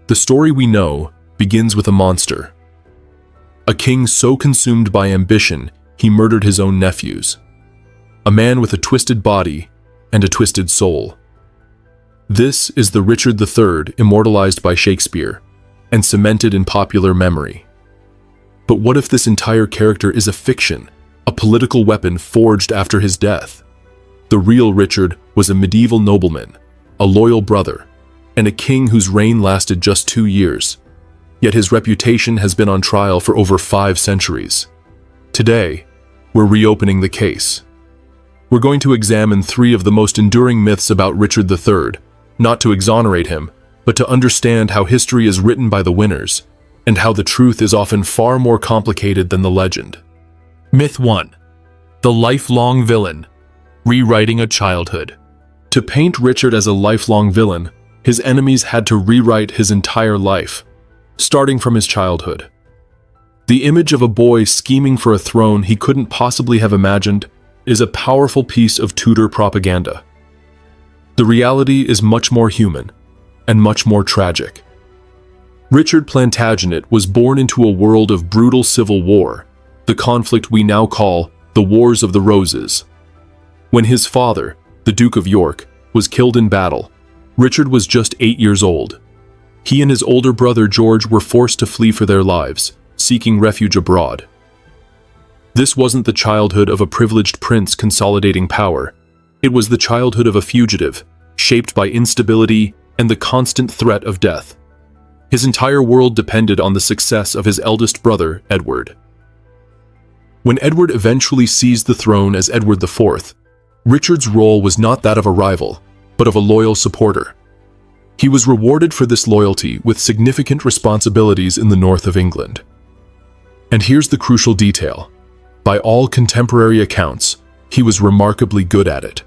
The story we know begins with a monster. A king so consumed by ambition, he murdered his own nephews. A man with a twisted body and a twisted soul. This is the Richard III immortalized by Shakespeare and cemented in popular memory. But what if this entire character is a fiction, a political weapon forged after his death? The real Richard was a medieval nobleman, a loyal brother, and a king whose reign lasted just 2 years. Yet his reputation has been on trial for over 5 centuries. Today, we're reopening the case. We're going to examine 3 of the most enduring myths about Richard III, not to exonerate him, but to understand how history is written by the winners, and how the truth is often far more complicated than the legend. Myth 1. The lifelong villain, rewriting a childhood. To paint Richard as a lifelong villain, his enemies had to rewrite his entire life, starting from his childhood. The image of a boy scheming for a throne he couldn't possibly have imagined is a powerful piece of Tudor propaganda. The reality is much more human and much more tragic. Richard Plantagenet was born into a world of brutal civil war, the conflict we now call the Wars of the Roses. When his father, the Duke of York, was killed in battle, Richard was just 8 years old. He and his older brother George were forced to flee for their lives, seeking refuge abroad. This wasn't the childhood of a privileged prince consolidating power. It was the childhood of a fugitive, shaped by instability and the constant threat of death. His entire world depended on the success of his eldest brother, Edward. When Edward eventually seized the throne as Edward IV, Richard's role was not that of a rival, but of a loyal supporter. He was rewarded for this loyalty with significant responsibilities in the north of England. And here's the crucial detail. By all contemporary accounts, he was remarkably good at it.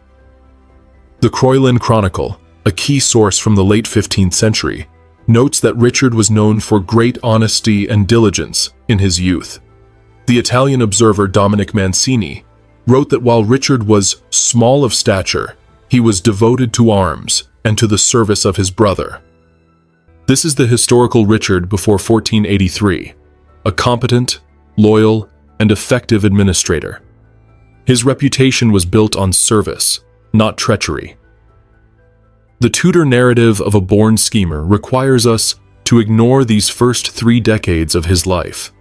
The Croyland Chronicle, a key source from the late 15th century, notes that Richard was known for great honesty and diligence in his youth. The Italian observer Dominic Mancini wrote that while Richard was small of stature, he was devoted to arms and to the service of his brother. This is the historical Richard before 1483, a competent, loyal, and effective administrator. His reputation was built on service, not treachery. The Tudor narrative of a born schemer requires us to ignore these first 3 decades of his life.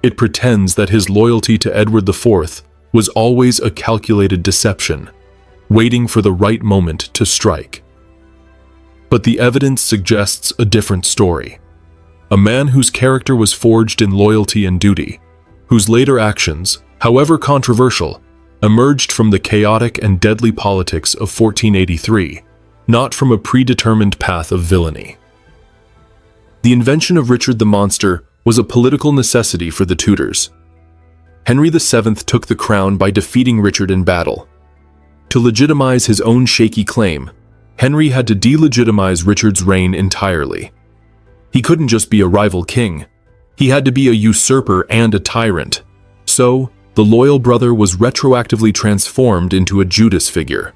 It pretends that his loyalty to Edward IV was always a calculated deception, waiting for the right moment to strike. But the evidence suggests a different story. A man whose character was forged in loyalty and duty, whose later actions, however controversial, emerged from the chaotic and deadly politics of 1483, not from a predetermined path of villainy. The invention of Richard the Monster was a political necessity for the Tudors. Henry VII took the crown by defeating Richard in battle. To legitimize his own shaky claim, Henry had to delegitimize Richard's reign entirely. He couldn't just be a rival king. He had to be a usurper and a tyrant. So, the loyal brother was retroactively transformed into a Judas figure.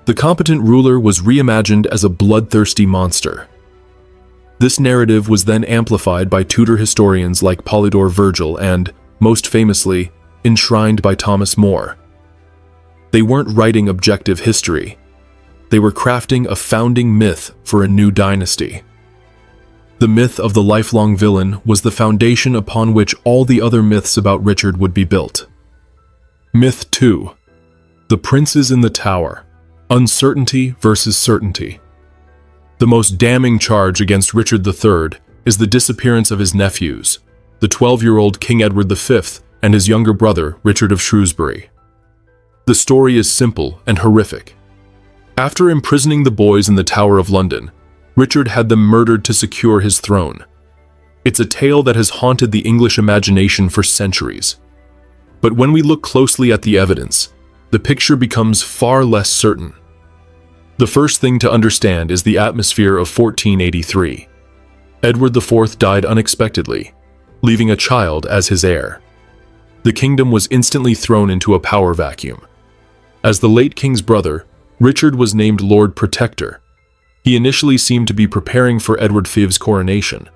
The competent ruler was reimagined as a bloodthirsty monster. This narrative was then amplified by Tudor historians like Polydore Virgil and, most famously, enshrined by Thomas More. They weren't writing objective history. They were crafting a founding myth for a new dynasty. The myth of the lifelong villain was the foundation upon which all the other myths about Richard would be built. Myth 2. The Princes in the Tower. Uncertainty versus certainty. The most damning charge against Richard III is the disappearance of his nephews, the 12-year-old King Edward V and his younger brother, Richard of Shrewsbury. The story is simple and horrific. After imprisoning the boys in the Tower of London, Richard had them murdered to secure his throne. It's a tale that has haunted the English imagination for centuries. But when we look closely at the evidence, the picture becomes far less certain. The first thing to understand is the atmosphere of 1483. Edward IV died unexpectedly, leaving a child as his heir. The kingdom was instantly thrown into a power vacuum. As the late king's brother, Richard was named Lord Protector. He initially seemed to be preparing for Edward VI's coronation.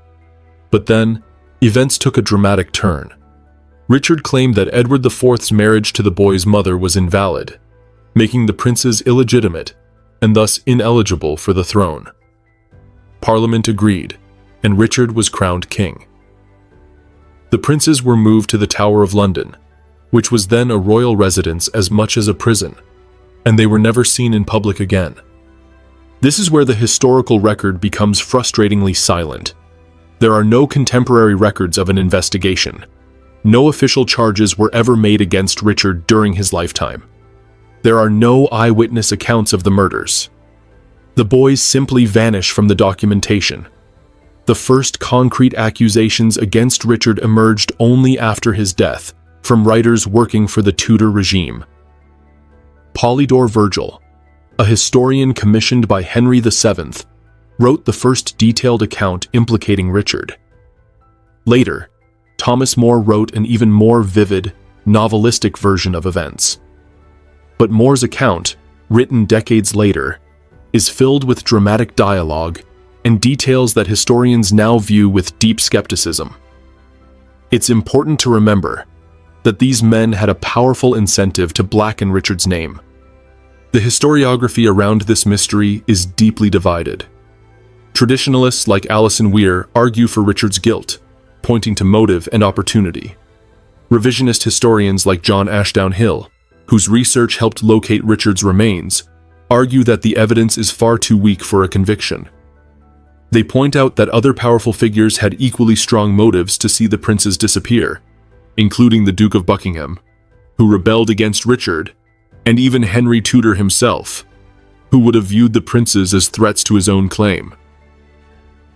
But then, events took a dramatic turn. Richard claimed that Edward IV's marriage to the boy's mother was invalid, making the princes illegitimate and thus ineligible for the throne. Parliament agreed, and Richard was crowned king. The princes were moved to the Tower of London, which was then a royal residence as much as a prison, and they were never seen in public again. This is where the historical record becomes frustratingly silent. There are no contemporary records of an investigation. No official charges were ever made against Richard during his lifetime. There are no eyewitness accounts of the murders. The boys simply vanish from the documentation. The first concrete accusations against Richard emerged only after his death, from writers working for the Tudor regime. Polydore Virgil, a historian commissioned by Henry VII, wrote the first detailed account implicating Richard. Later, Thomas More wrote an even more vivid, novelistic version of events. But More's account, written decades later, is filled with dramatic dialogue and details that historians now view with deep skepticism. It's important to remember that these men had a powerful incentive to blacken Richard's name. The historiography around this mystery is deeply divided. Traditionalists like Alison Weir argue for Richard's guilt, pointing to motive and opportunity. Revisionist historians like John Ashdown Hill, whose research helped locate Richard's remains, argue that the evidence is far too weak for a conviction. They point out that other powerful figures had equally strong motives to see the princes disappear, including the Duke of Buckingham, who rebelled against Richard, and even Henry Tudor himself, who would have viewed the princes as threats to his own claim.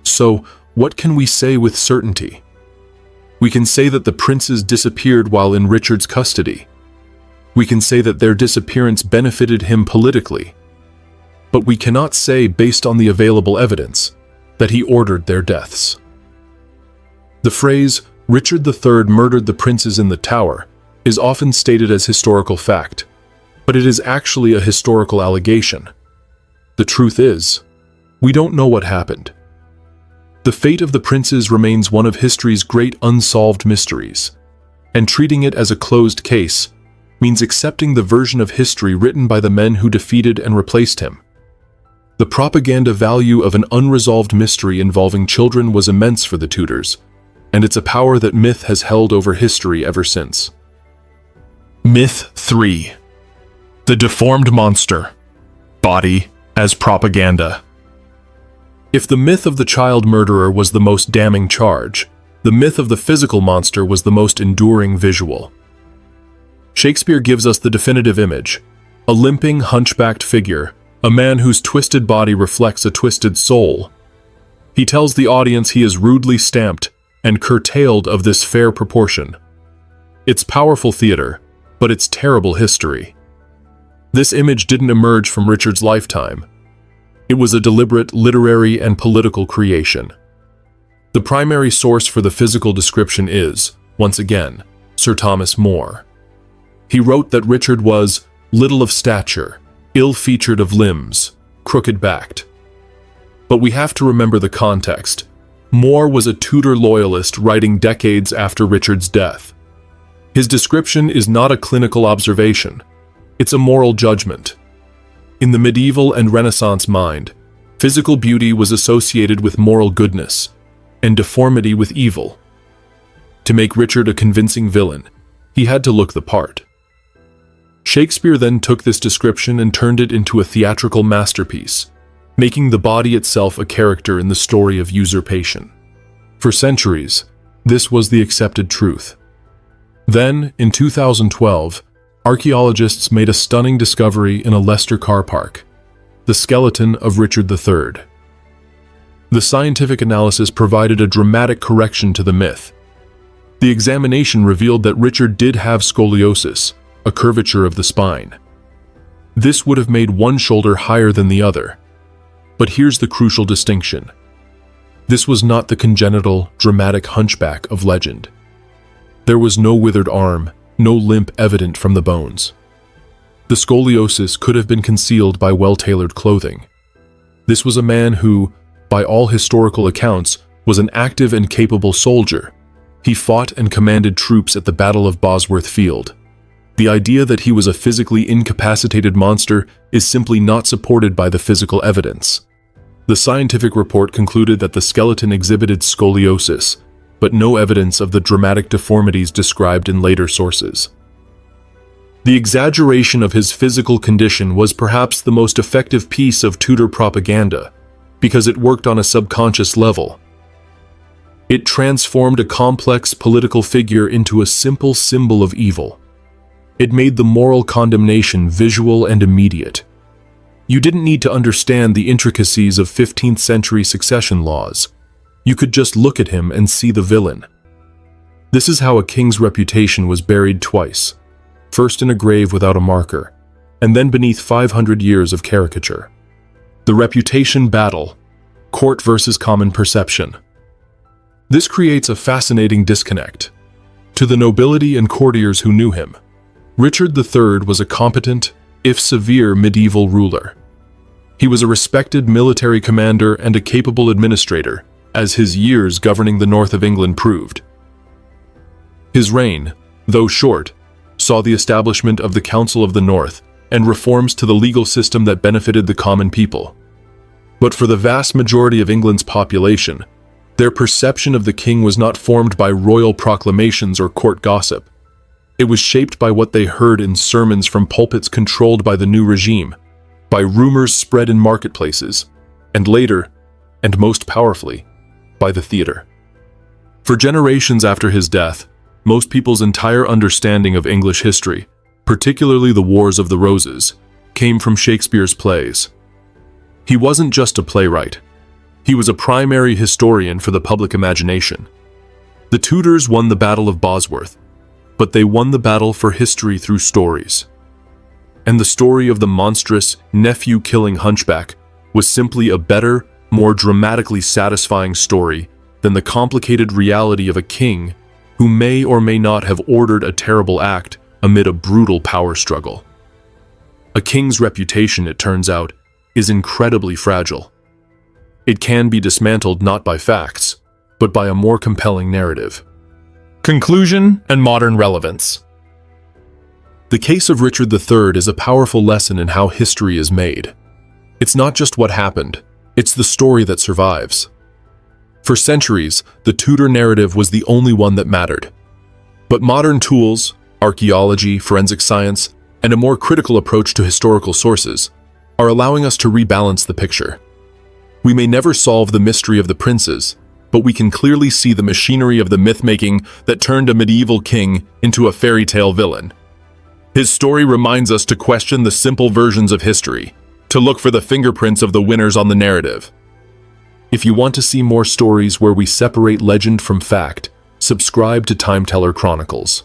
So, what can we say with certainty? We can say that the princes disappeared while in Richard's custody. We can say that their disappearance benefited him politically. But we cannot say, based on the available evidence, that he ordered their deaths. The phrase, Richard III murdered the princes in the Tower, is often stated as historical fact, but it is actually a historical allegation. The truth is, we don't know what happened. The fate of the princes remains one of history's great unsolved mysteries, and treating it as a closed case means accepting the version of history written by the men who defeated and replaced him. The propaganda value of an unresolved mystery involving children was immense for the Tudors, and it's a power that myth has held over history ever since. Myth 3. The Deformed Monster. Body as propaganda. If the myth of the child murderer was the most damning charge, the myth of the physical monster was the most enduring visual. Shakespeare gives us the definitive image, a limping, hunchbacked figure, a man whose twisted body reflects a twisted soul. He tells the audience he is rudely stamped and curtailed of this fair proportion. It's powerful theater, but it's terrible history. This image didn't emerge from Richard's lifetime. It was a deliberate literary and political creation. The primary source for the physical description is, once again, Sir Thomas More. He wrote that Richard was little of stature, ill-featured of limbs, crooked-backed. But we have to remember the context. More was a Tudor loyalist writing decades after Richard's death. His description is not a clinical observation. It's a moral judgment. In the medieval and Renaissance mind, physical beauty was associated with moral goodness, and deformity with evil. To make Richard a convincing villain, he had to look the part. Shakespeare then took this description and turned it into a theatrical masterpiece, making the body itself a character in the story of usurpation. For centuries, this was the accepted truth. Then, in 2012, archaeologists made a stunning discovery in a Leicester car park, the skeleton of Richard III. The scientific analysis provided a dramatic correction to the myth. The examination revealed that Richard did have scoliosis, a curvature of the spine. This would have made one shoulder higher than the other. But here's the crucial distinction. This was not the congenital, dramatic hunchback of legend. There was no withered arm, no limp evident from the bones. The scoliosis could have been concealed by well-tailored clothing. This was a man who, by all historical accounts, was an active and capable soldier. He fought and commanded troops at the Battle of Bosworth Field. The idea that he was a physically incapacitated monster is simply not supported by the physical evidence. The scientific report concluded that the skeleton exhibited scoliosis, but no evidence of the dramatic deformities described in later sources. The exaggeration of his physical condition was perhaps the most effective piece of Tudor propaganda, because it worked on a subconscious level. It transformed a complex political figure into a simple symbol of evil. It made the moral condemnation visual and immediate. You didn't need to understand the intricacies of 15th century succession laws. You could just look at him and see the villain. This is how a king's reputation was buried twice, first in a grave without a marker, and then beneath 500 years of caricature. The reputation battle, court versus common perception. This creates a fascinating disconnect. To the nobility and courtiers who knew him, Richard III was a competent, if severe, medieval ruler. He was a respected military commander and a capable administrator, as his years governing the north of England proved. His reign, though short, saw the establishment of the Council of the North and reforms to the legal system that benefited the common people. But for the vast majority of England's population, their perception of the king was not formed by royal proclamations or court gossip. It was shaped by what they heard in sermons from pulpits controlled by the new regime, by rumors spread in marketplaces, and later, and most powerfully, by the theater. For generations after his death, most people's entire understanding of English history, particularly the Wars of the Roses, came from Shakespeare's plays. He wasn't just a playwright. He was a primary historian for the public imagination. The Tudors won the Battle of Bosworth, but they won the battle for history through stories. And the story of the monstrous, nephew-killing hunchback was simply a better, more dramatically satisfying story than the complicated reality of a king who may or may not have ordered a terrible act amid a brutal power struggle. A king's reputation, it turns out, is incredibly fragile. It can be dismantled not by facts, but by a more compelling narrative. Conclusion and modern relevance. The case of Richard III is a powerful lesson in how history is made. It's not just what happened, it's the story that survives. For centuries, the Tudor narrative was the only one that mattered. But modern tools, archaeology, forensic science, and a more critical approach to historical sources are allowing us to rebalance the picture. We may never solve the mystery of the princes, but we can clearly see the machinery of the myth-making that turned a medieval king into a fairy tale villain. His story reminds us to question the simple versions of history, to look for the fingerprints of the winners on the narrative. If you want to see more stories where we separate legend from fact, subscribe to Time Teller Chronicles.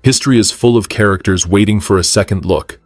History is full of characters waiting for a second look.